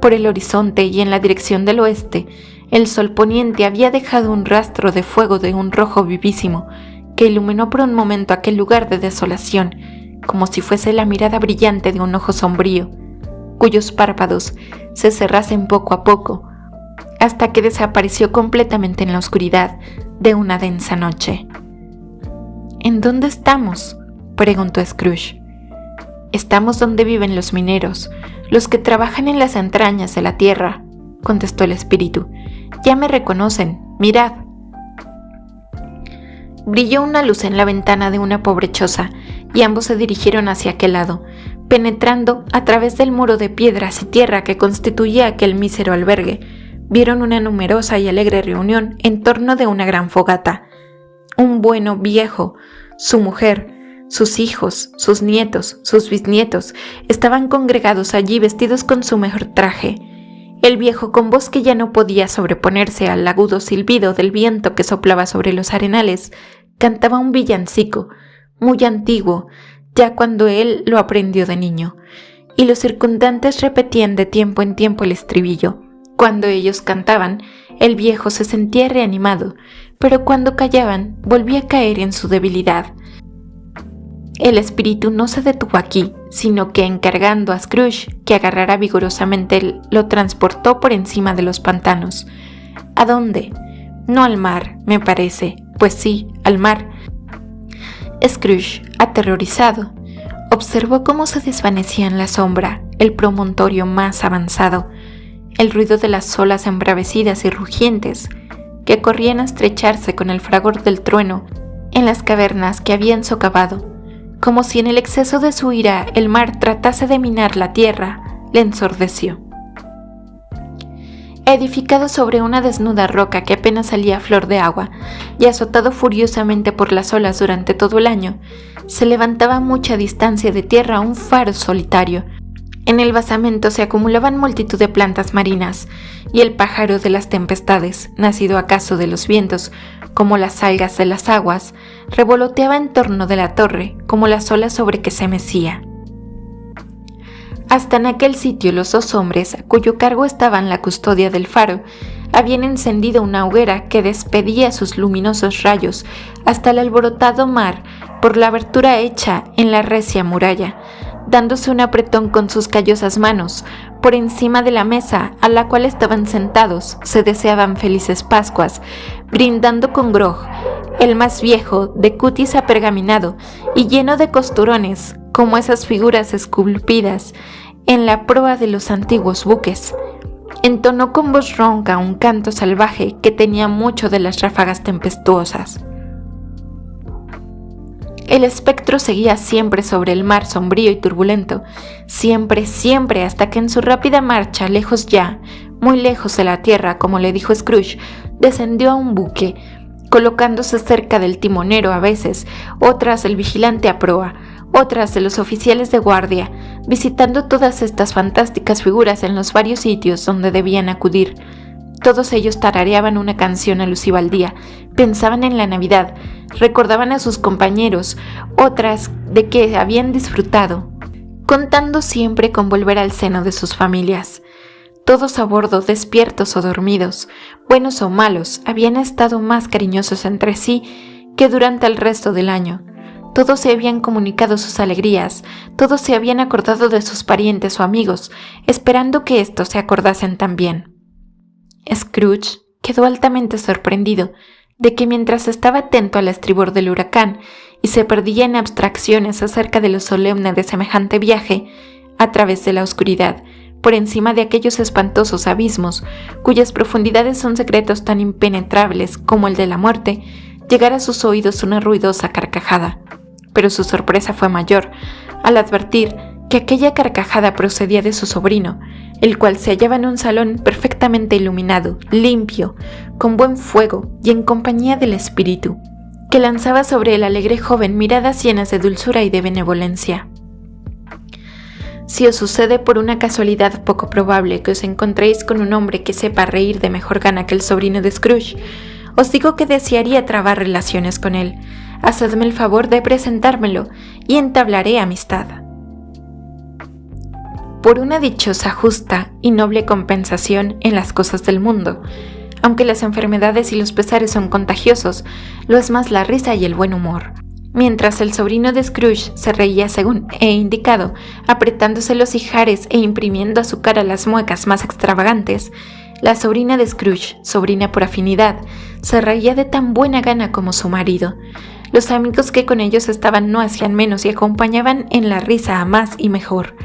Por el horizonte y en la dirección del oeste, el sol poniente había dejado un rastro de fuego de un rojo vivísimo que iluminó por un momento aquel lugar de desolación, como si fuese la mirada brillante de un ojo sombrío, cuyos párpados se cerrasen poco a poco, hasta que desapareció completamente en la oscuridad de una densa noche. ¿En dónde estamos?, preguntó Scrooge. Estamos donde viven los mineros, los que trabajan en las entrañas de la tierra, contestó el espíritu. Ya me reconocen, mirad. Brilló una luz en la ventana de una pobre choza, y ambos se dirigieron hacia aquel lado, Penetrando a través del muro de piedras y tierra que constituía aquel mísero albergue, vieron una numerosa y alegre reunión en torno de una gran fogata. Un bueno viejo, su mujer, sus hijos, sus nietos, sus bisnietos, estaban congregados allí vestidos con su mejor traje. El viejo, con voz que ya no podía sobreponerse al agudo silbido del viento que soplaba sobre los arenales, cantaba un villancico, muy antiguo, ya cuando él lo aprendió de niño, y los circundantes repetían de tiempo en tiempo el estribillo. Cuando ellos cantaban, el viejo se sentía reanimado, pero cuando callaban, volvía a caer en su debilidad. El espíritu no se detuvo aquí, sino que encargando a Scrooge que agarrara vigorosamente, lo transportó por encima de los pantanos. ¿A dónde? No al mar, me parece. Pues sí, al mar. Scrooge, aterrorizado, observó cómo se desvanecía en la sombra el promontorio más avanzado, el ruido de las olas embravecidas y rugientes que corrían a estrecharse con el fragor del trueno en las cavernas que habían socavado, como si en el exceso de su ira el mar tratase de minar la tierra, le ensordeció. Edificado sobre una desnuda roca que apenas salía a flor de agua y azotado furiosamente por las olas durante todo el año, se levantaba a mucha distancia de tierra un faro solitario. En el basamento se acumulaban multitud de plantas marinas, y el pájaro de las tempestades, nacido acaso de los vientos, como las algas de las aguas, revoloteaba en torno de la torre, como las olas sobre que se mecía. Hasta en aquel sitio los dos hombres, a cuyo cargo estaban la custodia del faro, habían encendido una hoguera que despedía sus luminosos rayos hasta el alborotado mar por la abertura hecha en la recia muralla, dándose un apretón con sus callosas manos. Por encima de la mesa a la cual estaban sentados se deseaban felices Pascuas, brindando con grog, el más viejo, de cutis apergaminado y lleno de costurones, como esas figuras esculpidas en la proa de los antiguos buques. Entonó con voz ronca un canto salvaje que tenía mucho de las ráfagas tempestuosas. El espectro seguía siempre sobre el mar sombrío y turbulento, siempre, siempre, hasta que en su rápida marcha, lejos ya, muy lejos de la tierra, como le dijo Scrooge, descendió a un buque, colocándose cerca del timonero a veces, otras del vigilante a proa, otras de los oficiales de guardia, visitando todas estas fantásticas figuras en los varios sitios donde debían acudir. Todos ellos tarareaban una canción alusiva al día, pensaban en la Navidad, recordaban a sus compañeros, otras de que habían disfrutado, contando siempre con volver al seno de sus familias. Todos a bordo, despiertos o dormidos, buenos o malos, habían estado más cariñosos entre sí que durante el resto del año. Todos se habían comunicado sus alegrías, todos se habían acordado de sus parientes o amigos, esperando que éstos se acordasen también. Scrooge quedó altamente sorprendido de que mientras estaba atento al estribor del huracán y se perdía en abstracciones acerca de lo solemne de semejante viaje, a través de la oscuridad, por encima de aquellos espantosos abismos, cuyas profundidades son secretos tan impenetrables como el de la muerte, llegara a sus oídos una ruidosa carcajada. Pero su sorpresa fue mayor al advertir que aquella carcajada procedía de su sobrino, el cual se hallaba en un salón perfectamente iluminado, limpio, con buen fuego y en compañía del espíritu, que lanzaba sobre el alegre joven miradas llenas de dulzura y de benevolencia. Si os sucede por una casualidad poco probable que os encontréis con un hombre que sepa reír de mejor gana que el sobrino de Scrooge, os digo que desearía trabar relaciones con él. Hacedme el favor de presentármelo y entablaré amistad. Por una dichosa, justa y noble compensación en las cosas del mundo, aunque las enfermedades y los pesares son contagiosos, lo es más la risa y el buen humor. Mientras el sobrino de Scrooge se reía según he indicado, apretándose los ijares e imprimiendo a su cara las muecas más extravagantes, la sobrina de Scrooge, sobrina por afinidad, se reía de tan buena gana como su marido. Los amigos que con ellos estaban no hacían menos y acompañaban en la risa a más y mejor.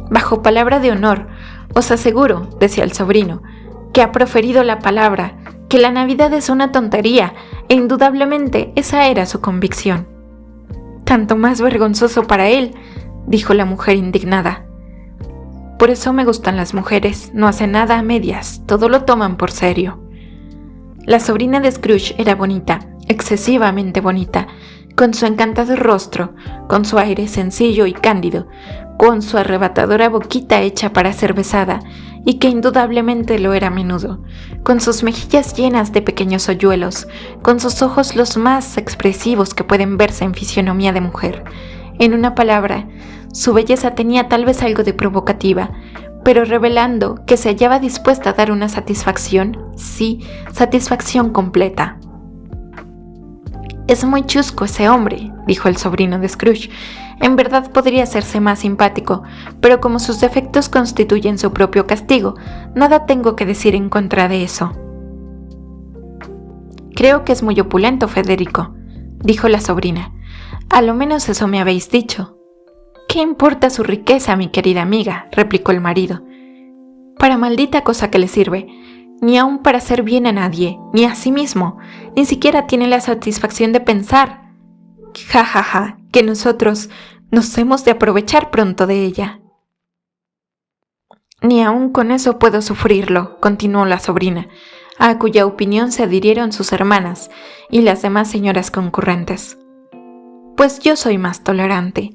Bajo palabra de honor, os aseguro, decía el sobrino, que ha proferido la palabra, que la Navidad es una tontería, e indudablemente esa era su convicción. Tanto más vergonzoso para él, dijo la mujer indignada. Por eso me gustan las mujeres, no hacen nada a medias, todo lo toman por serio. La sobrina de Scrooge era bonita, excesivamente bonita, con su encantador rostro, con su aire sencillo y cándido, con su arrebatadora boquita hecha para ser besada, y que indudablemente lo era a menudo, con sus mejillas llenas de pequeños hoyuelos, con sus ojos los más expresivos que pueden verse en fisionomía de mujer. En una palabra, su belleza tenía tal vez algo de provocativa, pero revelando que se hallaba dispuesta a dar una satisfacción, sí, satisfacción completa. «Es muy chusco ese hombre», dijo el sobrino de Scrooge. «En verdad podría hacerse más simpático, pero como sus defectos constituyen su propio castigo, nada tengo que decir en contra de eso». «Creo que es muy opulento, Federico», dijo la sobrina. «A lo menos eso me habéis dicho». «¿Qué importa su riqueza, mi querida amiga?», replicó el marido. «Para maldita cosa que le sirve. Ni aun para hacer bien a nadie, ni a sí mismo, ni siquiera tiene la satisfacción de pensar. Ja, ja, ja, que nosotros nos hemos de aprovechar pronto de ella». «Ni aun con eso puedo sufrirlo», continuó la sobrina, a cuya opinión se adhirieron sus hermanas y las demás señoras concurrentes. «Pues yo soy más tolerante,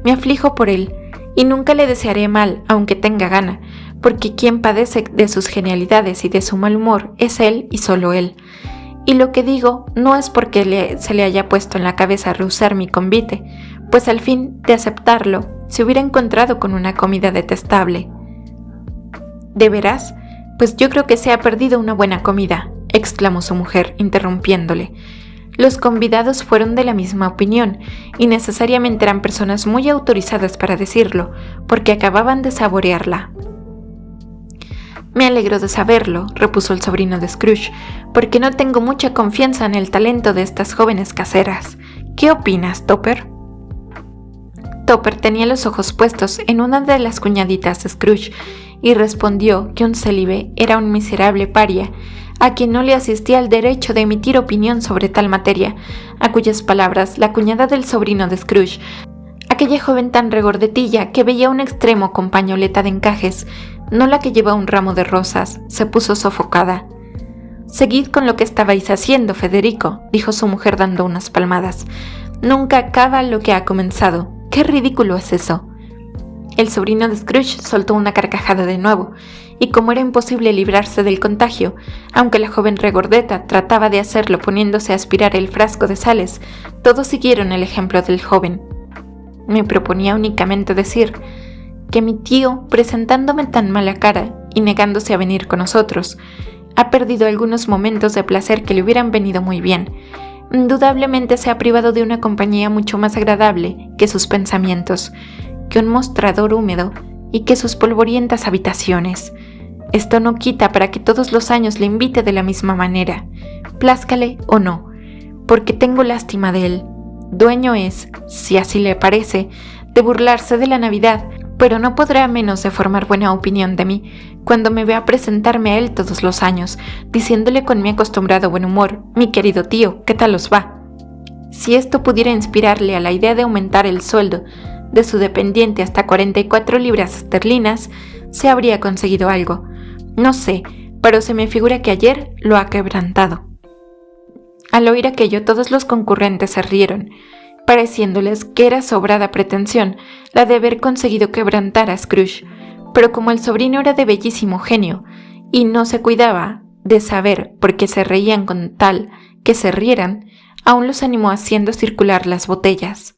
me aflijo por él, y nunca le desearé mal, aunque tenga gana, porque quien padece de sus genialidades y de su mal humor es él y solo él. Y lo que digo no es porque se le haya puesto en la cabeza rehusar mi convite, pues al fin de aceptarlo se hubiera encontrado con una comida detestable». «¿De veras? Pues yo creo que se ha perdido una buena comida», exclamó su mujer, interrumpiéndole. Los convidados fueron de la misma opinión, y necesariamente eran personas muy autorizadas para decirlo, porque acababan de saborearla. «Me alegro de saberlo», repuso el sobrino de Scrooge, «porque no tengo mucha confianza en el talento de estas jóvenes caseras. ¿Qué opinas, Topper?» Topper tenía los ojos puestos en una de las cuñaditas de Scrooge, y respondió que un célibe era un miserable paria, a quien no le asistía el derecho de emitir opinión sobre tal materia, a cuyas palabras la cuñada del sobrino de Scrooge, aquella joven tan regordetilla que veía un extremo con pañoleta de encajes, no la que lleva un ramo de rosas, se puso sofocada. «Seguid con lo que estabais haciendo, Federico», dijo su mujer dando unas palmadas. «Nunca acaba lo que ha comenzado. ¡Qué ridículo es eso!». El sobrino de Scrooge soltó una carcajada de nuevo, y como era imposible librarse del contagio, aunque la joven regordeta trataba de hacerlo poniéndose a aspirar el frasco de sales, todos siguieron el ejemplo del joven. Me proponía únicamente decir que mi tío, presentándome tan mala cara y negándose a venir con nosotros, ha perdido algunos momentos de placer que le hubieran venido muy bien. Indudablemente se ha privado de una compañía mucho más agradable que sus pensamientos, que un mostrador húmedo y que sus polvorientas habitaciones. Esto no quita para que todos los años le invite de la misma manera, plázcale o no, porque tengo lástima de él. Dueño es, si así le parece, de burlarse de la Navidad, pero no podrá menos de formar buena opinión de mí cuando me vea presentarme a él todos los años, diciéndole con mi acostumbrado buen humor: «Mi querido tío, ¿qué tal os va?». Si esto pudiera inspirarle a la idea de aumentar el sueldo de su dependiente hasta 44 libras esterlinas, se habría conseguido algo. No sé, pero se me figura que ayer lo ha quebrantado». Al oír aquello, todos los concurrentes se rieron, pareciéndoles que era sobrada pretensión la de haber conseguido quebrantar a Scrooge, pero como el sobrino era de bellísimo genio y no se cuidaba de saber por qué se reían con tal que se rieran, aún los animó haciendo circular las botellas.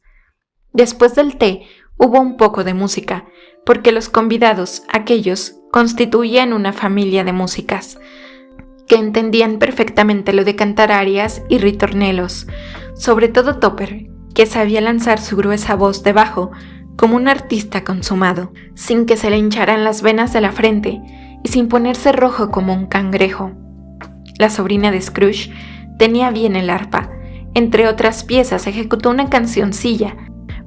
Después del té hubo un poco de música, porque los convidados, aquellos, constituían una familia de músicas, que entendían perfectamente lo de cantar arias y ritornelos, sobre todo Topper, que sabía lanzar su gruesa voz de bajo como un artista consumado, sin que se le hincharan las venas de la frente y sin ponerse rojo como un cangrejo. La sobrina de Scrooge tenía bien el arpa. Entre otras piezas ejecutó una cancioncilla,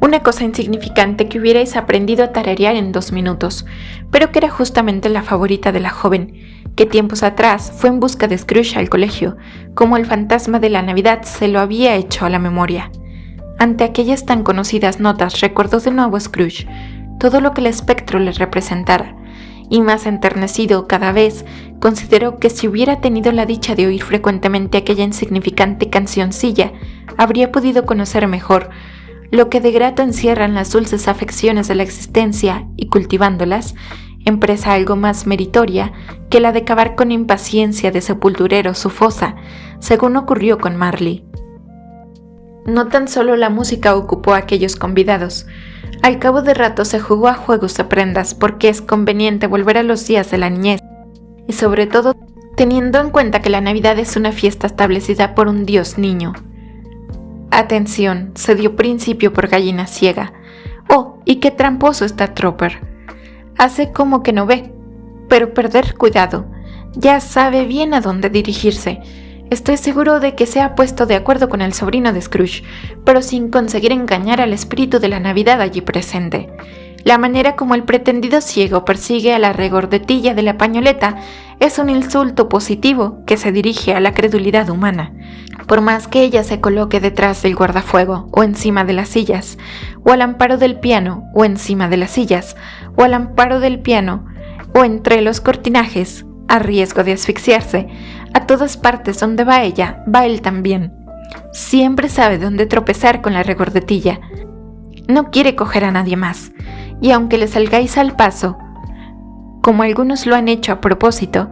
una cosa insignificante que hubierais aprendido a tararear en 2 minutos, pero que era justamente la favorita de la joven, que tiempos atrás fue en busca de Scrooge al colegio, como el fantasma de la Navidad se lo había hecho a la memoria. ante aquellas tan conocidas notas recordó de nuevo a Scrooge todo lo que el espectro le representara, y más enternecido cada vez, consideró que si hubiera tenido la dicha de oír frecuentemente aquella insignificante cancioncilla, habría podido conocer mejor lo que de grato encierran las dulces afecciones de la existencia y cultivándolas, empresa algo más meritoria que la de cavar con impaciencia de sepulturero su fosa, según ocurrió con Marley. No tan solo la música ocupó a aquellos convidados. Al cabo de rato se jugó a juegos de prendas porque es conveniente volver a los días de la niñez, y sobre todo teniendo en cuenta que la Navidad es una fiesta establecida por un Dios niño. Atención, se dio principio por gallina ciega. Oh, y qué tramposo está Tropper. Hace como que no ve, pero perder cuidado. Ya sabe bien a dónde dirigirse. Estoy seguro de que se ha puesto de acuerdo con el sobrino de Scrooge, pero sin conseguir engañar al espíritu de la Navidad allí presente. La manera como el pretendido ciego persigue a la regordetilla de la pañoleta es un insulto positivo que se dirige a la credulidad humana. Por más que ella se coloque detrás del guardafuego o encima de las sillas, o al amparo del piano o encima de las sillas, o al amparo del piano o entre los cortinajes, a riesgo de asfixiarse, a todas partes donde va ella, va él también. Siempre sabe dónde tropezar con la regordetilla. No quiere coger a nadie más, y aunque le salgáis al paso, como algunos lo han hecho a propósito,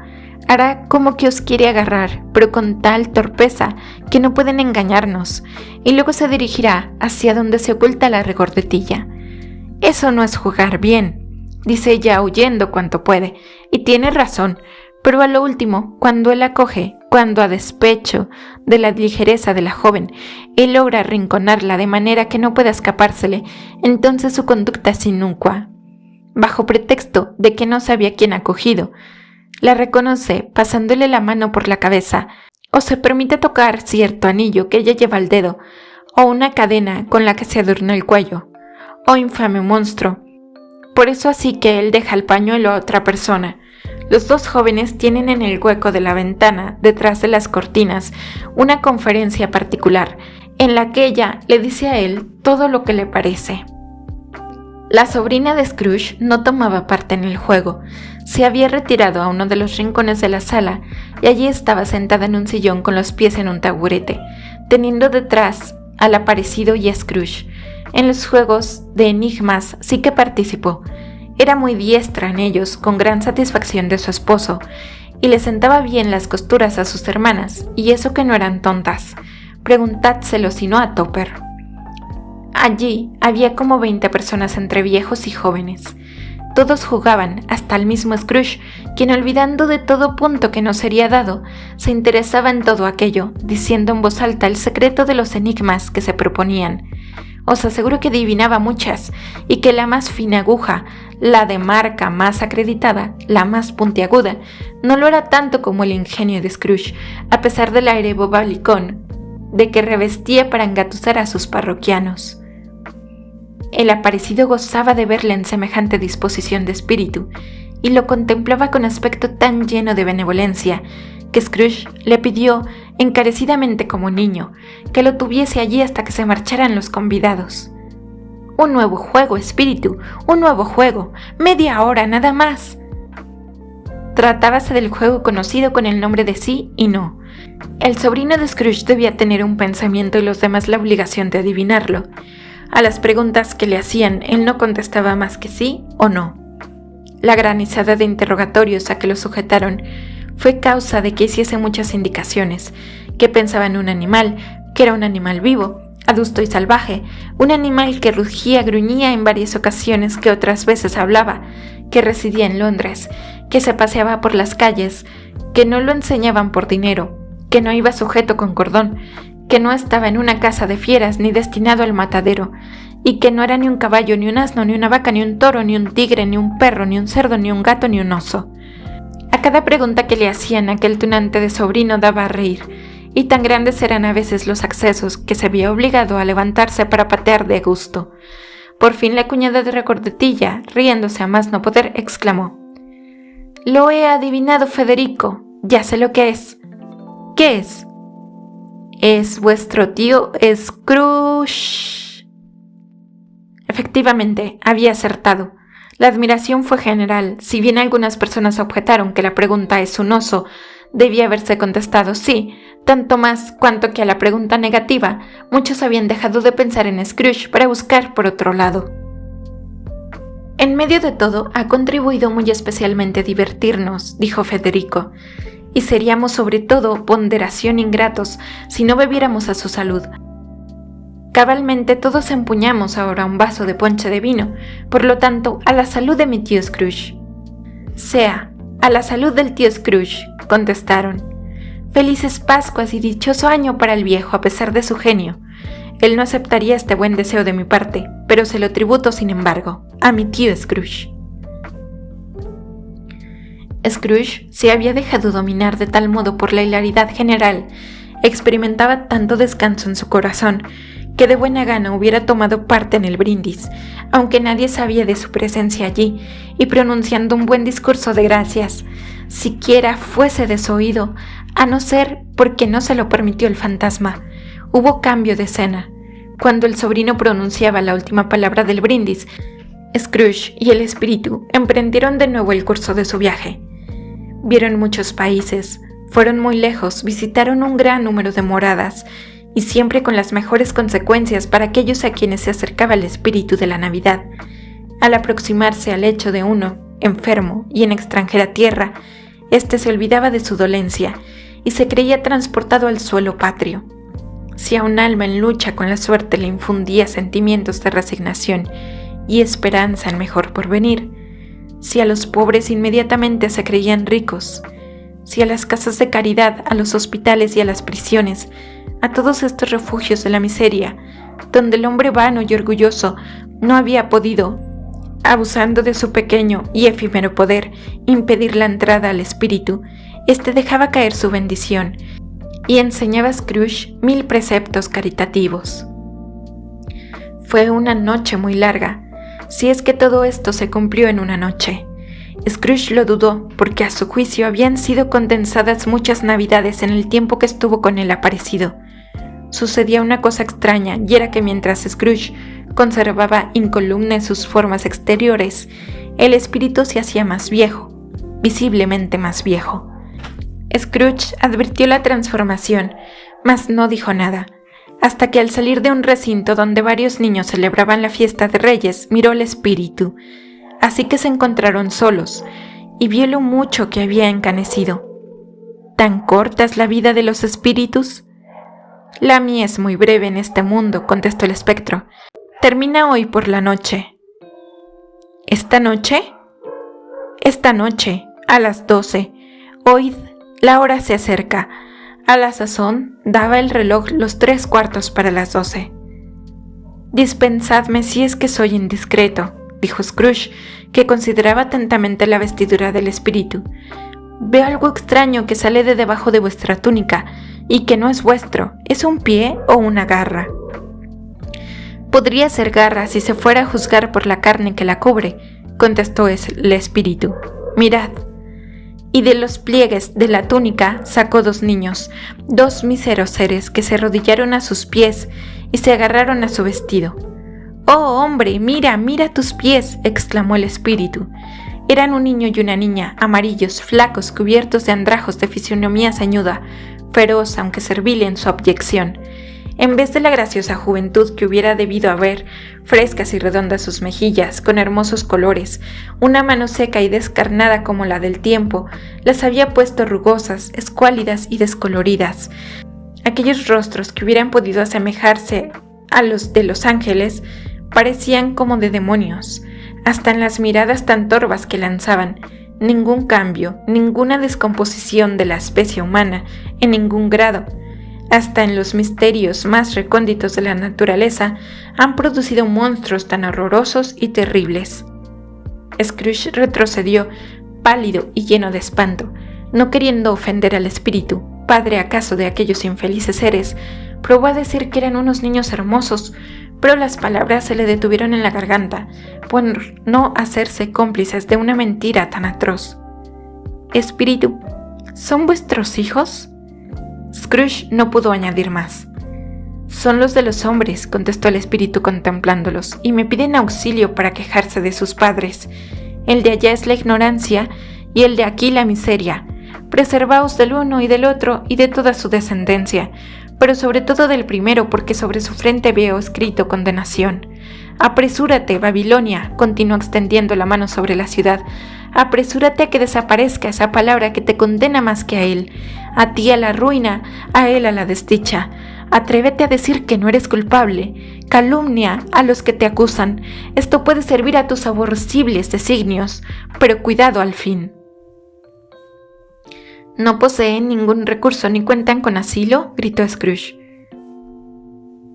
hará como que os quiere agarrar, pero con tal torpeza que no pueden engañarnos, y luego se dirigirá hacia donde se oculta la regordetilla. Eso no es jugar bien, dice ella huyendo cuanto puede, y tiene razón, pero a lo último, cuando él la coge, cuando a despecho de la ligereza de la joven, él logra arrinconarla de manera que no pueda escapársele, entonces su conducta es inocua. Bajo pretexto de que no sabía quién ha cogido, la reconoce pasándole la mano por la cabeza, o se permite tocar cierto anillo que ella lleva al dedo, o una cadena con la que se adorna el cuello. ¡Oh, infame monstruo! Por eso así que él deja el pañuelo a otra persona. Los dos jóvenes tienen en el hueco de la ventana, detrás de las cortinas, una conferencia particular, en la que ella le dice a él todo lo que le parece. La sobrina de Scrooge no tomaba parte en el juego. Se había retirado a uno de los rincones de la sala y allí estaba sentada en un sillón con los pies en un taburete, teniendo detrás al aparecido y a Scrooge. En los juegos de enigmas sí que participó. Era muy diestra en ellos, con gran satisfacción de su esposo, y le sentaba bien las costuras a sus hermanas, y eso que no eran tontas. Preguntádselo si no a Topper. Allí había como 20 personas entre viejos y jóvenes. Todos jugaban, hasta el mismo Scrooge, quien olvidando de todo punto que no sería dado, se interesaba en todo aquello, diciendo en voz alta el secreto de los enigmas que se proponían. Os aseguro que adivinaba muchas, y que la más fina aguja, la de marca más acreditada, la más puntiaguda, no lo era tanto como el ingenio de Scrooge, a pesar del aire bobalicón de que revestía para engatusar a sus parroquianos. El aparecido gozaba de verle en semejante disposición de espíritu, y lo contemplaba con aspecto tan lleno de benevolencia, que Scrooge le pidió encarecidamente como niño que lo tuviese allí hasta que se marcharan los convidados. «Un nuevo juego, espíritu, un nuevo juego, media hora nada más». Tratábase del juego conocido con el nombre de sí y no. El sobrino de Scrooge debía tener un pensamiento y los demás la obligación de adivinarlo. A las preguntas que le hacían, él no contestaba más que sí o no. La granizada de interrogatorios a que lo sujetaron fue causa de que hiciese muchas indicaciones, que pensaba en un animal, que era un animal vivo, adusto y salvaje, un animal que rugía, gruñía en varias ocasiones, que otras veces hablaba, que residía en Londres, que se paseaba por las calles, que no lo enseñaban por dinero, que no iba sujeto con cordón, que no estaba en una casa de fieras ni destinado al matadero, y que no era ni un caballo, ni un asno, ni una vaca, ni un toro, ni un tigre, ni un perro, ni un cerdo, ni un gato, ni un oso. A cada pregunta que le hacían, aquel tunante de sobrino daba a reír, y tan grandes eran a veces los accesos que se vio obligado a levantarse para patear de gusto. Por fin la cuñada de Recordetilla, riéndose a más no poder, exclamó: «Lo he adivinado, Federico, ya sé lo que es». «¿Qué es?» «Es vuestro tío Scrooge». ¡Scrooge! Efectivamente, había acertado. La admiración fue general. Si bien algunas personas objetaron que la pregunta ¿es un oso?, debía haberse contestado sí, tanto más cuanto que a la pregunta negativa, muchos habían dejado de pensar en Scrooge para buscar por otro lado. En medio de todo, ha contribuido muy especialmente a divertirnos, dijo Federico, y seríamos sobre todo ponderación ingratos si no bebiéramos a su salud. Cabalmente todos empuñamos ahora un vaso de ponche de vino, por lo tanto, a la salud de mi tío Scrooge. Sea, a la salud del tío Scrooge, contestaron. Felices Pascuas y dichoso año para el viejo a pesar de su genio. Él no aceptaría este buen deseo de mi parte, pero se lo tributo sin embargo, a mi tío Scrooge. Scrooge se había dejado dominar de tal modo por la hilaridad general, experimentaba tanto descanso en su corazón, que de buena gana hubiera tomado parte en el brindis, aunque nadie sabía de su presencia allí, y pronunciando un buen discurso de gracias, siquiera fuese desoído, a no ser porque no se lo permitió el fantasma. Hubo cambio de escena. Cuando el sobrino pronunciaba la última palabra del brindis, Scrooge y el espíritu emprendieron de nuevo el curso de su viaje. Vieron muchos países, fueron muy lejos, visitaron un gran número de moradas, y siempre con las mejores consecuencias para aquellos a quienes se acercaba el espíritu de la Navidad. Al aproximarse al lecho de uno, enfermo y en extranjera tierra, éste se olvidaba de su dolencia y se creía transportado al suelo patrio. Si a un alma en lucha con la suerte le infundía sentimientos de resignación y esperanza en mejor porvenir, si a los pobres inmediatamente se creían ricos, si a las casas de caridad, a los hospitales y a las prisiones, a todos estos refugios de la miseria, donde el hombre vano y orgulloso no había podido, abusando de su pequeño y efímero poder, impedir la entrada al espíritu, éste dejaba caer su bendición y enseñaba a Scrooge 1000 preceptos caritativos. Fue una noche muy larga, si es que todo esto se cumplió en una noche. Scrooge lo dudó porque a su juicio habían sido condensadas muchas navidades en el tiempo que estuvo con el aparecido. Sucedía una cosa extraña y era que mientras Scrooge conservaba incolumes sus formas exteriores, el espíritu se hacía más viejo, visiblemente más viejo. Scrooge advirtió la transformación, mas no dijo nada, hasta que al salir de un recinto donde varios niños celebraban la fiesta de Reyes, miró al espíritu. Así que se encontraron solos, y vio lo mucho que había encanecido. ¿Tan corta es la vida de los espíritus? La mía es muy breve en este mundo, contestó el espectro. Termina hoy por la noche. ¿Esta noche? Esta noche, a las 12. Oíd, la hora se acerca. A la sazón daba el reloj los 3/4 para las 12. Dispensadme si es que soy indiscreto, dijo Scrooge, que consideraba atentamente la vestidura del espíritu. Veo algo extraño que sale de debajo de vuestra túnica y que no es vuestro. ¿Es un pie o una garra? Podría ser garra si se fuera a juzgar por la carne que la cubre, contestó el espíritu. Mirad. Y de los pliegues de la túnica sacó 2 niños, 2 míseros seres que se arrodillaron a sus pies y se agarraron a su vestido. «¡Oh, hombre, mira, mira tus pies!», exclamó el espíritu. Eran un niño y una niña, amarillos, flacos, cubiertos de andrajos de fisonomía ceñuda, feroz aunque servil en su abyección. En vez de la graciosa juventud que hubiera debido haber, frescas y redondas sus mejillas, con hermosos colores, una mano seca y descarnada como la del tiempo, las había puesto rugosas, escuálidas y descoloridas. Aquellos rostros que hubieran podido asemejarse a los de los ángeles, parecían como de demonios, hasta en las miradas tan torvas que lanzaban. Ningún cambio, ninguna descomposición de la especie humana, en ningún grado, hasta en los misterios más recónditos de la naturaleza, han producido monstruos tan horrorosos y terribles. Scrooge retrocedió, pálido y lleno de espanto, no queriendo ofender al espíritu, padre acaso de aquellos infelices seres. Probó a decir que eran unos niños hermosos, pero las palabras se le detuvieron en la garganta, por no hacerse cómplices de una mentira tan atroz. «Espíritu, ¿son vuestros hijos?». Scrooge no pudo añadir más. Son los de los hombres, contestó el espíritu contemplándolos, y me piden auxilio para quejarse de sus padres. El de allá es la ignorancia y el de aquí la miseria. Preservaos del uno y del otro y de toda su descendencia, pero sobre todo del primero, porque sobre su frente veo escrito condenación. Apresúrate, Babilonia, continuó extendiendo la mano sobre la ciudad. Apresúrate a que desaparezca esa palabra que te condena más que a él. A ti a la ruina, a él a la desdicha. Atrévete a decir que no eres culpable. Calumnia a los que te acusan. Esto puede servir a tus aborrecibles designios, pero cuidado al fin. ¿No poseen ningún recurso ni cuentan con asilo?, gritó Scrooge.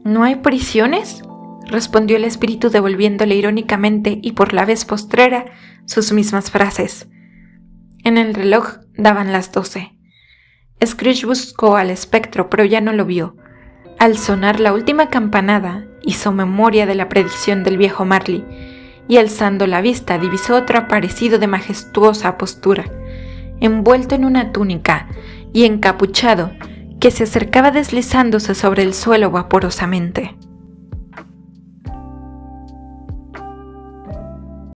¿No hay prisiones?, respondió el espíritu devolviéndole irónicamente y por la vez postrera sus mismas frases. En el reloj daban las 12. Scrooge buscó al espectro, pero ya no lo vio. Al sonar la última campanada, hizo memoria de la predicción del viejo Marley, y alzando la vista divisó otro aparecido de majestuosa postura, envuelto en una túnica y encapuchado, que se acercaba deslizándose sobre el suelo vaporosamente.